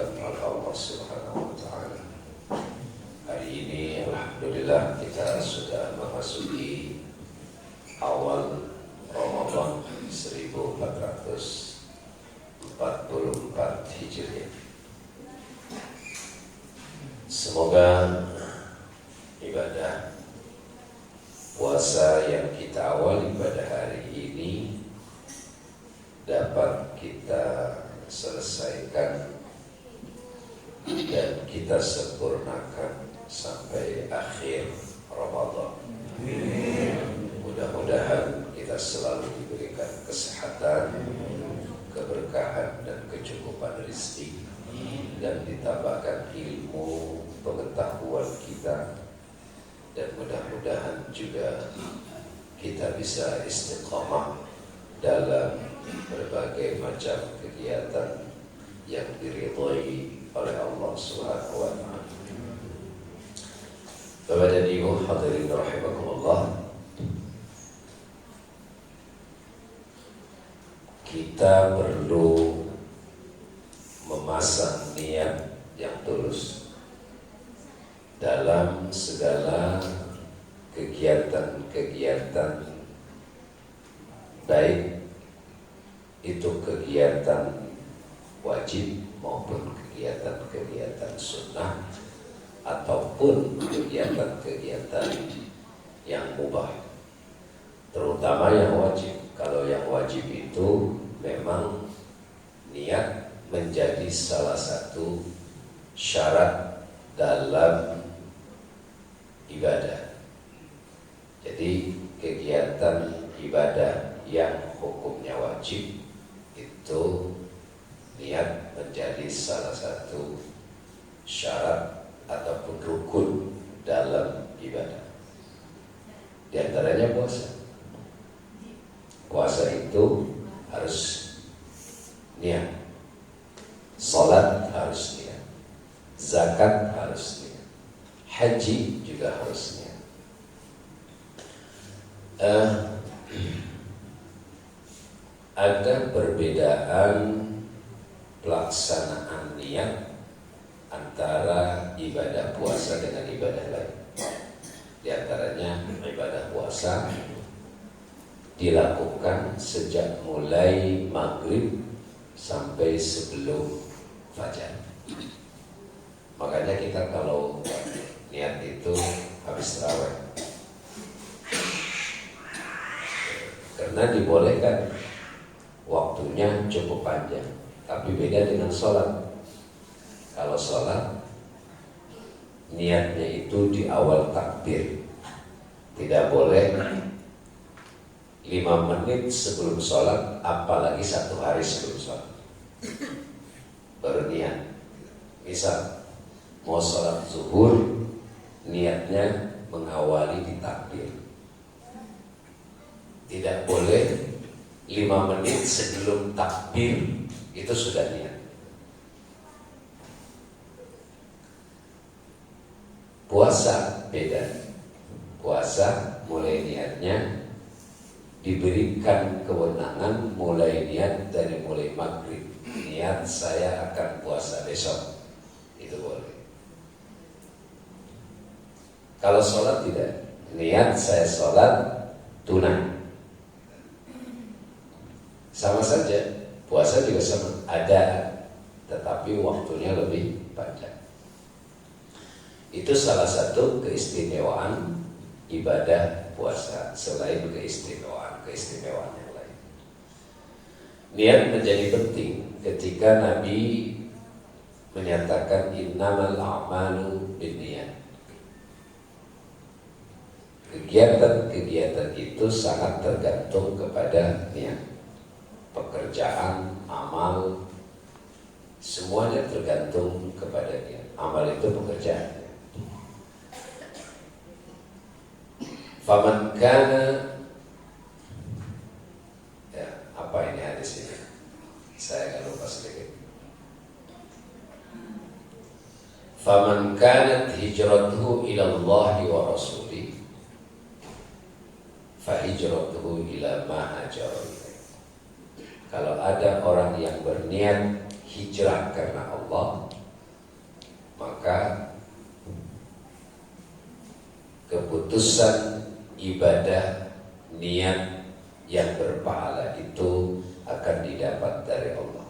dimudahkan oleh Allah Subhanahu wa taala. Hari ini alhamdulillah kita sudah memasuki awal Ramadan 1444 Hijriah. Semoga ibadah puasa yang kita awali pada hari ini dapat kita selesaikan dan kita sempurnakan sampai akhir Ramadan. Mudah-mudahan kita selalu diberikan kesehatan, keberkahan dan kecukupan rezeki, dan ditambahkan ilmu pengetahuan kita, dan mudah-mudahan juga kita bisa istiqamah dalam berbagai macam kegiatan yang diridhai oleh Allah Subhanahu wa taala. Bapak dan Ibu hadirin rahimakumullah, kita perlu memasang niat yang tulus dalam segala kegiatan-kegiatan, baik itu kegiatan wajib maupun kegiatan-kegiatan sunnah ataupun kegiatan-kegiatan yang mubah, terutama yang wajib. Kalau yang wajib itu memang niat menjadi salah satu syarat dalam ibadah. Jadi kegiatan ibadah yang hukumnya wajib itu niat menjadi salah satu syarat ataupun rukun dalam ibadah. Di antaranya puasa. Puasa itu harus niat. Salat harus niat. Zakat harus niat. Haji juga harus niat. Ada perbedaan pelaksanaan niat antara ibadah puasa dengan ibadah lain. Di antaranya ibadah puasa dilakukan sejak mulai maghrib sampai sebelum fajar. Makanya kita kalau niat itu habis tarawih, karena dibolehkan waktunya cukup panjang. Tapi beda dengan sholat. Kalau sholat niatnya itu di awal takbir, tidak boleh 5 menit sebelum sholat, apalagi 1 hari sebelum sholat baru niat. Misal mau sholat zuhur, niatnya mengawali di takbir, tidak boleh 5 menit sebelum takbir itu sudah niat. Puasa beda. Puasa mulai niatnya diberikan kewenangan mulai niat dari mulai maghrib. Niat saya akan puasa besok, itu boleh. Kalau sholat tidak. Niat saya sholat tunai. Sama saja, puasa juga sama, ada, tetapi waktunya lebih panjang. Itu salah satu keistimewaan ibadah puasa, selain keistimewaan yang lain. Niat menjadi penting ketika Nabi menyatakan innamal a'malu binniyat. Kegiatan-kegiatan itu sangat tergantung kepada niat. Pekerjaan, amal, semuanya tergantung kepada niat. Amal itu pekerjaan. Faman kana, ya, apa ini hadis ini? Saya agak lupa sedikit. Faman kanat hijratuhu ila Allah wa rasulih, fa hijratuhu ila ma hajara ilaih. Kalau ada orang yang berniat hijrah karena Allah, keputusan ibadah niat yang berpahala itu akan didapat dari Allah.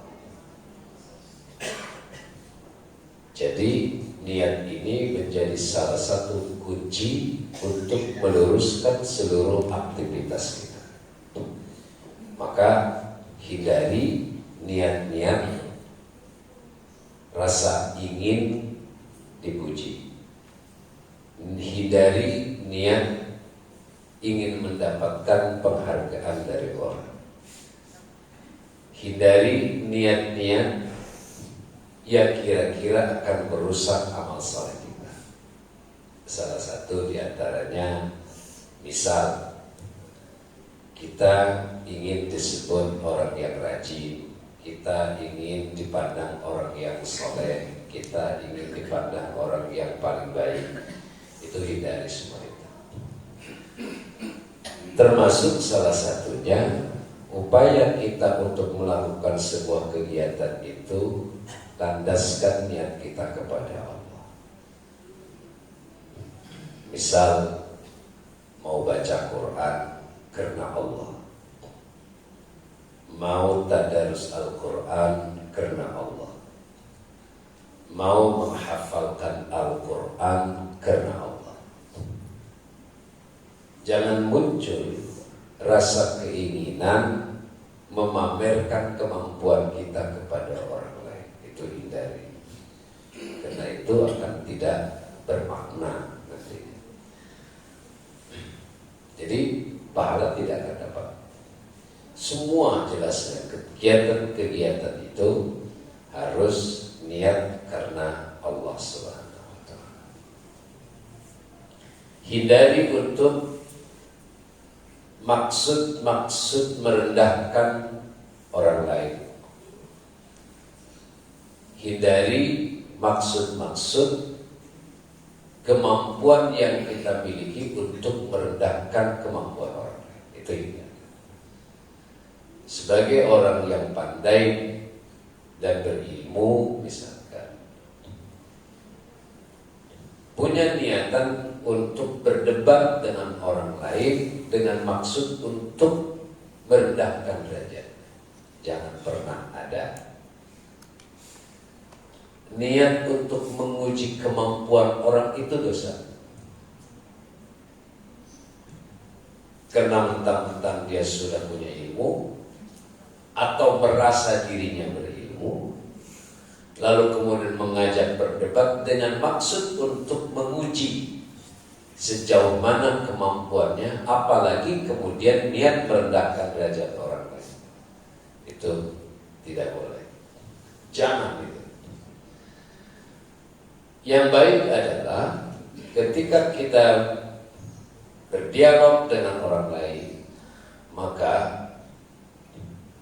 Jadi niat ini menjadi salah satu kunci untuk meluruskan seluruh aktivitas kita. Maka hindari niat-niat rasa ingin dipuji. Hindari niat ingin mendapatkan penghargaan dari orang. Hindari niat-niat yang kira-kira akan merusak amal saleh kita. Salah satu diantaranya, misal kita ingin disebut orang yang rajin, kita ingin dipandang orang yang soleh, kita ingin dipandang orang yang paling baik. Itu hindari semua itu. Termasuk salah satunya upaya kita untuk melakukan sebuah kegiatan itu, landaskan niat kita kepada Allah. Misal mau baca Quran karena Allah, mau tadarus Al-Quran karena Allah, mau menghafalkan Al-Quran karena Allah. Jangan muncul rasa keinginan memamerkan kemampuan kita kepada orang lain. Itu hindari, karena itu akan tidak bermakna nantinya. Jadi pahala tidak akan dapat. Semua jelasnya kegiatan-kegiatan itu harus niat karena Allah Subhanahu wa Ta'ala. Hindari untuk maksud merendahkan orang lain. Hindari maksud kemampuan yang kita miliki untuk merendahkan kemampuan orang lain. Itu hindari. Sebagai orang yang pandai dan berilmu, misalkan punya niatan untuk berdebat dengan orang lain dengan maksud untuk merendahkan derajat, jangan pernah ada niat untuk menguji kemampuan orang. Itu dosa. Karena mentang-mentang dia sudah punya ilmu atau merasa dirinya berilmu, lalu kemudian mengajak berdebat dengan maksud untuk menguji sejauh mana kemampuannya, apalagi kemudian niat merendahkan derajat orang lain. Itu tidak boleh. Jangan itu. Yang baik adalah ketika kita berdialog dengan orang lain, maka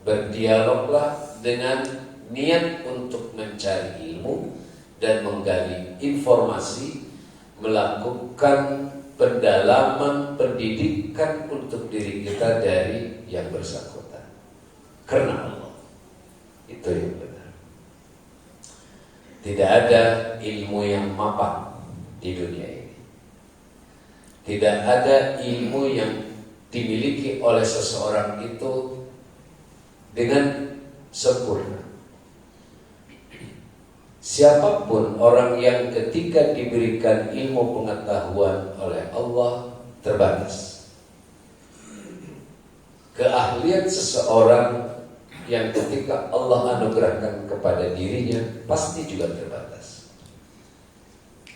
berdialoglah dengan niat untuk mencari ilmu dan menggali informasi, melakukan pendalaman pendidikan untuk diri kita dari yang bersangkutan karena Allah. Itu yang benar. Tidak ada ilmu yang mapan di dunia ini. Tidak ada ilmu yang dimiliki oleh seseorang itu dengan sempurna. Siapapun orang yang ketika diberikan ilmu pengetahuan oleh Allah terbatas. Keahlian seseorang yang ketika Allah anugerahkan kepada dirinya pasti juga terbatas.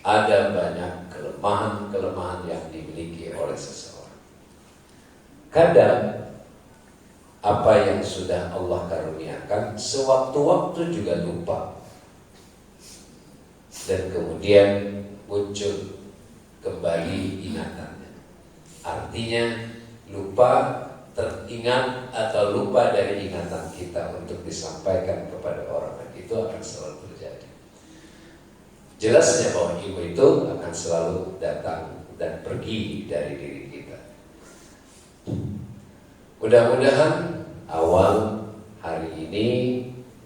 Ada banyak kelemahan-kelemahan yang dimiliki oleh seseorang. Kadang apa yang sudah Allah karuniakan sewaktu-waktu juga lupa. Dan kemudian muncul kembali ingatannya. Artinya lupa teringat atau lupa dari ingatan kita untuk disampaikan kepada orang lain. Itu akan selalu terjadi. Jelasnya bahwa ilmu itu akan selalu datang dan pergi dari diri kita. Mudah-mudahan awal hari ini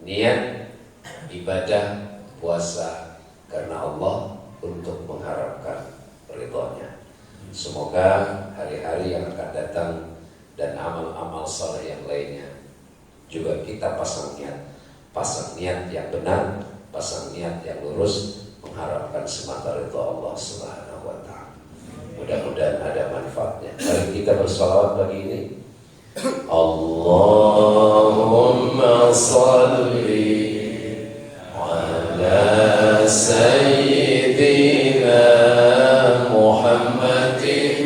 niat ibadah puasa karena Allah untuk mengharapkan ridhonya. Semoga hari-hari yang akan datang dan amal-amal saleh yang lainnya juga kita pasang niat yang benar, pasang niat yang lurus, mengharapkan semata ridha Allah Subhanahu wa taala. Mudah-mudahan ada manfaatnya. Mari kita bersalawat pagi ini. Allahumma salli ala sayyidina Muhammadin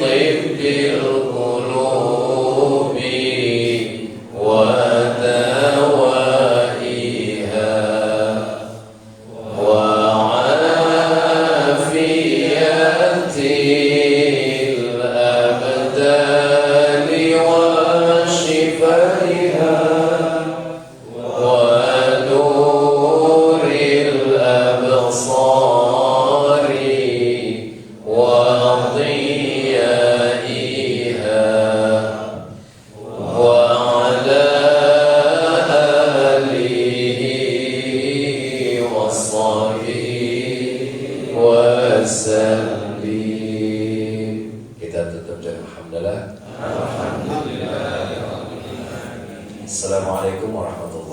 tibbil qulubi wa dawaiha wa afiyatil abdani wa shifaiha wa nuril absari wa ضيائها وعلى آله وصحبه وسلم. Kita tutup dengan alhamdulillah. Assalamualaikum warahmatullahi wabarakatuh.